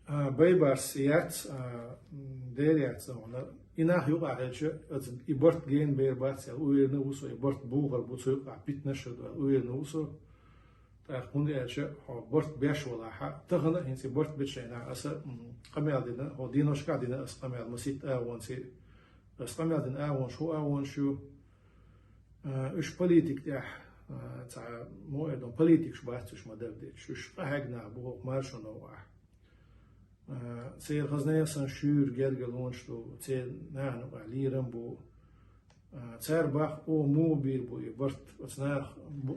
Baybars yat deriyat sonra inah yok ahçı ibort gen berbats ya uyerine uso ibort buğar bu soyup bitne şurada uyerine uso ta kundi ahçı bort beş ola ha tahına hinsi bort bitşeyna asa qamel dina o dinoşka dina as qamel masit awansi as qamel dina awan şu üç politik ya ta mo edon politik şbatış madevde şu hagna bu marşona wa سير غزنية سنشور جرجل ونشتو تير نحن عليرن بو تير باخ او مو بير بو يبرت وتناخ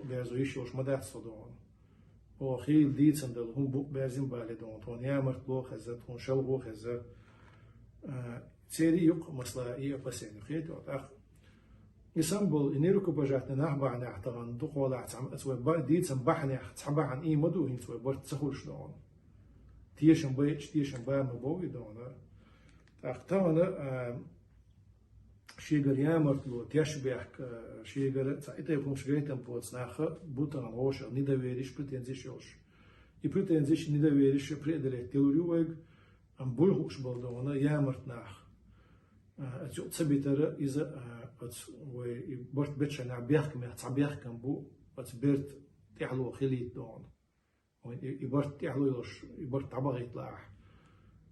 بيرزويش وش مدات صدون او خيل ديت سندل هم بو بيرزين بالدون تون يامرت بو خزت هون شل بو خزت تيري يق مصلا ايه بسين خيت اخ يسمبل انيركو بجاتنا نحبا عن احتغان دو قولا اتسوي ديت سنبحني تحبا عن ايه مدو هين تسوي برت تسخول شلون تيشن بيتش تيشن با مبوي دونا اختانا شيغر يامرت لو تيشبيك شيغر تايتا يكون شغيتن بوتس ناخ بوتان روش نيدا ويريش بريتنزيشوش اي بريتنزيش نيدا ويريش بريدلت تيلوريوغ ام بولهوش بولدونا يامرت ناخ اتو تسبيتر اذا ات وي برت بيتشنا بيحكم يحكم بو ات بيرت تيحلو خليت دون يبرت يحلوش يبرت عبغ يطلع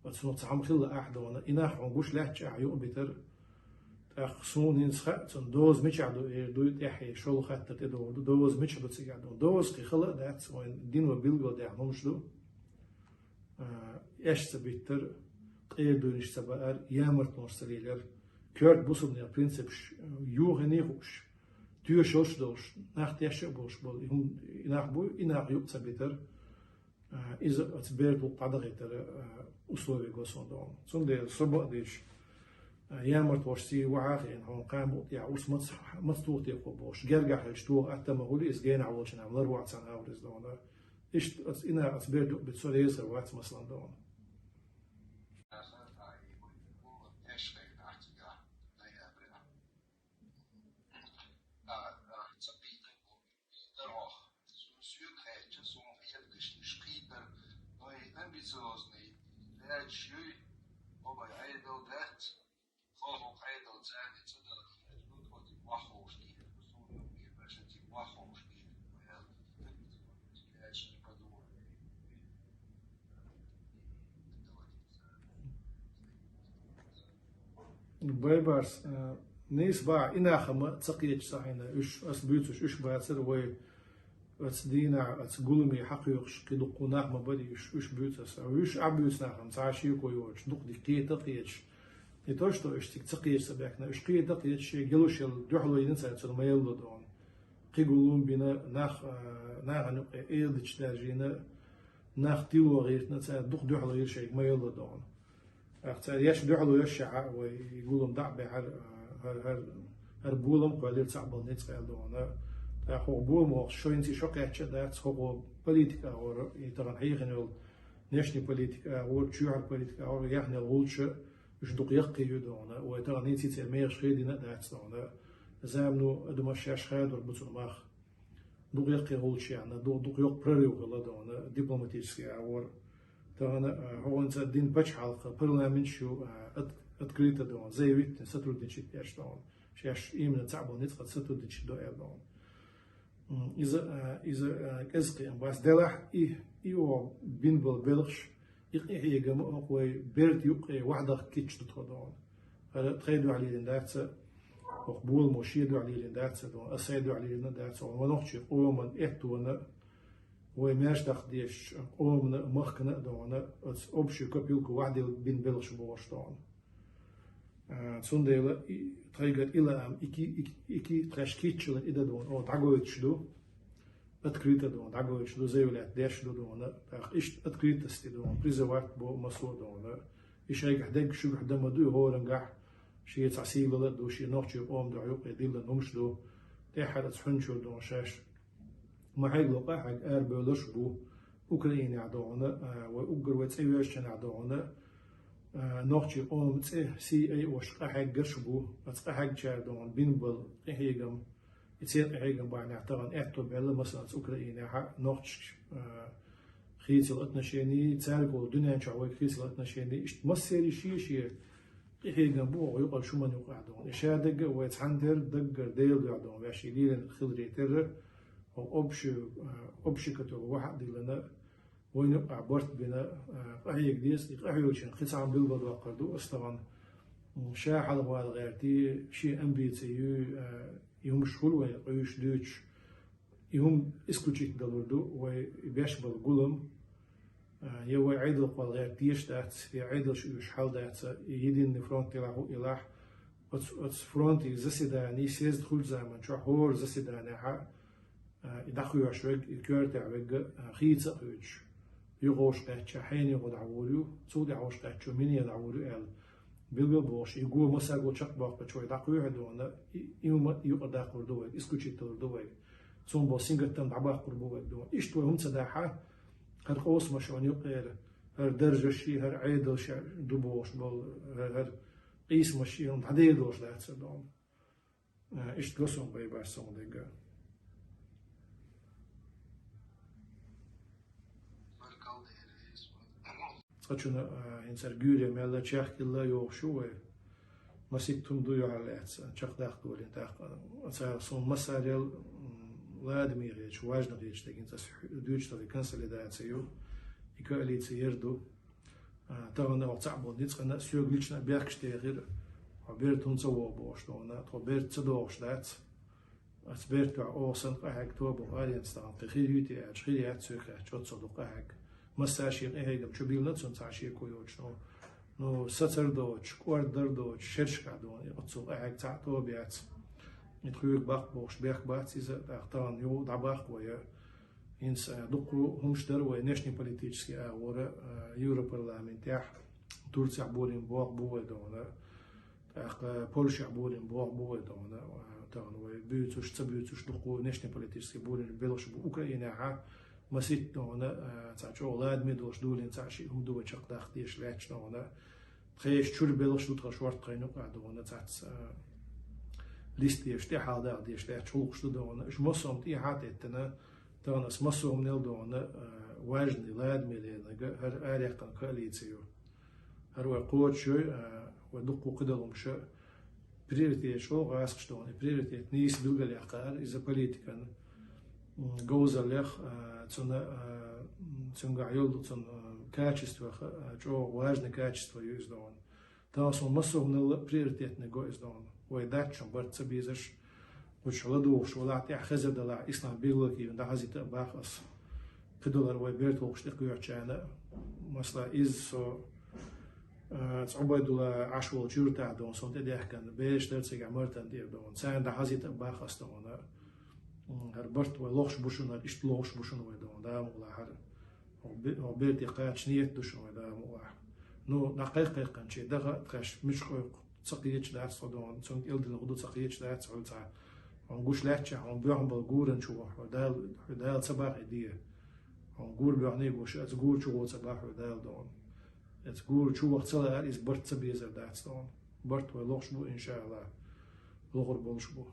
وتصنع عم خل أحد وانا إناح عنقوش لحج عيوق بتر أخصون ينسخ دوز مش عدو دو يحيي شغل خدت تدو دوز مش عدو تسيعدو دوز كي خلق ده وين دين وبيلجو ده همشلو إيش تبيتر قير دونش سبار يامرت نورسليلر كيرت بوصل نيا برينسيب يوغني خوش تيو شوش دوش ناخت يشق بوش بول هم إناح بو إناح يوق تبيتر إذا أتبرد وقدرتر أسلوبي قصون دون صندي صبح ديش يامرت وشتي وعاقين هون قام يا أوس مستوتي قبوش جرجع هالشتوه أتم أقولي إز جينا عوضنا من روعة سنة أورز دون إيش إنا أتبرد بتسوليز روعة مثلا دون ambitiozny, lecz obaj ejdel det, volg ejdel zijn, het zit er goed wat die wachholski, persoonlijk meer, maar zit die wachholski, maar ja, het is niet bedoeld. Baybars نيس با إنا خما تقيت صحينا إيش أسبيتوش إيش باتر وي أتدينا أتقولمي حقيقش كده قناع ما بدي إيش بيوتس أو إيش عبيوس ناخم تعشي كويوش دق دي كي تقيتش يتوش تو إيش تقيتش سبعنا إيش كي تقيتش جلوش الدحلو ينسى تسول ما يلو دون قيقولون بنا ناخ نقي إيدش دارجينا ناخ تيلو غيرتنا تسال دق دحلو يرشيك ما يلو دون أختار يش دحلو يشع ويقولون دعبي هر بولم قالير تعبل نتقال دون أخو بول مو شو إنتي شو قاعد شدات هو بوليتيكا أو يتران هيغنول نشني بوليتيكا أو تشوار بوليتيكا أو يحني الغولش مش دق يقي يدونا ويتران إنتي تسمير شخيدنا دات دونا زامنو دمشاش خاد وربطون ماخ دق يقي غولش يعني دق يق بريو غلا دونا دبلوماتيسكي أو تران هو إنت دين بتش حلقة برلمان شو أتكريت دون زي ويت ستر دينشيت ياش دون شاش إيمن تعبل نتقد ستر دينشيت دو دون إذا كذا بس دلح إيو بين بالبلش هي جماعة قوي بيرت يقى واحدة كيتش تتخدون هذا تخيلوا عليه لنداتس وقبول مشيدوا عليه لنداتس دون أسيدوا عليه لنداتس ونحشي قوما إحتونا وماش تخديش قومنا مخنا دون أبشي كبيلك واحدة بين بلش بوش دون سنديلا تريجت إلى أم إكي ترشكيتشل إذا دون أو تعجويتش دو أتكريت دون تعجويتش دو زي ولا داش دون إيش أتكريت استي دون بريزوات بو مسؤول دون إيش هيك حدك شو حدا ما دو هو رنجح شيء تعسيل ولا دو شيء نوتشي قوم دو عيوق يديل نمش دو تحت تحنشو دون شاش ما هيك لقى حق أربلش بو أوكرانيا عدونا وأوكرويت أيوش عدونا نوتشي قوم سي أي وش قحق قشبو بس قحق شاردون بينبل إهيجم يصير إهيجم بعد نعتقد إحتو بيلا مثلا أوكرانيا نوتش خيس الأتنشيني تارجو الدنيا شعوي خيس الأتنشيني إشت مسيري شيء إيه جنبوه ويقال شو من يقعدون إشار دقة ويتحندر دقة ديل يقعدون ويشيلين خضري تر أو أبش كتر واحد لنا وين يقع برت بنا أهي جديس أهي وشين خيس عم بيلبض وقردو أصلا شاح على هذا غيرتي شيء أمبيتي يوم شغل ويش دوتش يوم اسكوتشيت دلوردو ويبيش بالقلم يو عيدل قال غيرتيش دات يعيدل شو حال دات يدين نفرونتي راهو إلاح أتس فرونتي زسيداني سيز دخول زمان شو حور زسيداني ها يدخل يشوك يكرت عوج خيت أوج يغوش قتش حين يغود عوريو صود يعوش قتش ومين يدعوريو ال بالبوش يقول مسا قول شق باق بشوي دقيق هدونا يوم يقدر قردوه اسكوتشيت دلوردوه ثم بوسينغ تم دعباه قربوه دو إيش تو هم صداحة هر قوس مشون يقير هر درجة شيء هر عيدل شيء دبوش بال هر قيس مشي هم عديدوش ده تصدقون إيش تقصون بيبارسون دقة تقولنا إنسان جوري مالا تشاخ كلا يوشوه مسيتهم دويو على الأساس تشاخ داخل ولين داخل أصلا صون مساريل Vladimir je važno riječ da ginta dučtali konsolidaciju I koaliciju to na ocabod nic na sjöglična bergsteger och bert hon så bost och na to bert så dorstats att bert var åsen räck to bo alenstan för hit är skilja söka chot så då räck massage är det chubilnat som tashi kojoch no sacerdoch orderdoch scherskadon och så räck ta to biat نتخيل باق بوش بيخ بات إذا أختارن يو دعباق ويا إنس دقو همشتر ونشني بوليتيكسي أورا يورو برلمانتاح تورسي عبورين بوق بوه دونا بولش عبورين بوق بوه دونا تان وبيوتوش تبيوتوش دقو نشني بوليتيكسي بورين بيلوش بأوكرانيا ها مسيت دونا تاچو أولاد ميدوش دولين تاچي هم دو چق داختيش لاتش دونا تخيش شور بيلوش دوتر شورت قينو دونا تاц list je haalde die is echt hoog studeren. Ik moest om die had het dan is moest om nel doen важный лад милена هر أريقن كاليتيو هر وقوت شو ودقو قدرهم شو بريرتي شو غاسق شتون بريرتي نيس بلغل يقال إذا بوليتيكن جوزا لخ تون عيول تون качество شو важное качество юздон تاسو مسوم نل بريرتي نجو يزدون ويداتشون برت سبيزش وش ولدوش ولا تعي خزر دلا إسلام بيلوكي وندا هزيت باخس كدولار ويبرت وقشتك يوتشانا مثلا إز سو تعبي دولا عشوال جورتا دون سون تديه كان بيش درسك عمرتن دير دون سان دا هزيت باخس دون هر برت ولوش بوشون هر إشت لوش بوشون ويدون دا مولا هر وبرت يقاش نيت دوشون ويدا مولا نو نقيق كان شيء دغا تخش مش خويق تسقيتش دات صدون سون يلد الغدو تسقيتش دات صلتا ونقوش لاتشا ونبيعهم بالجورن شو دال صباح إديه ونقول بيعني قوش أتقول شو صباح ودال دون أتقول شو وقت صلاة إز برت سبيزر دات دون برت ولوش بو إن شاء الله لغر بولش بو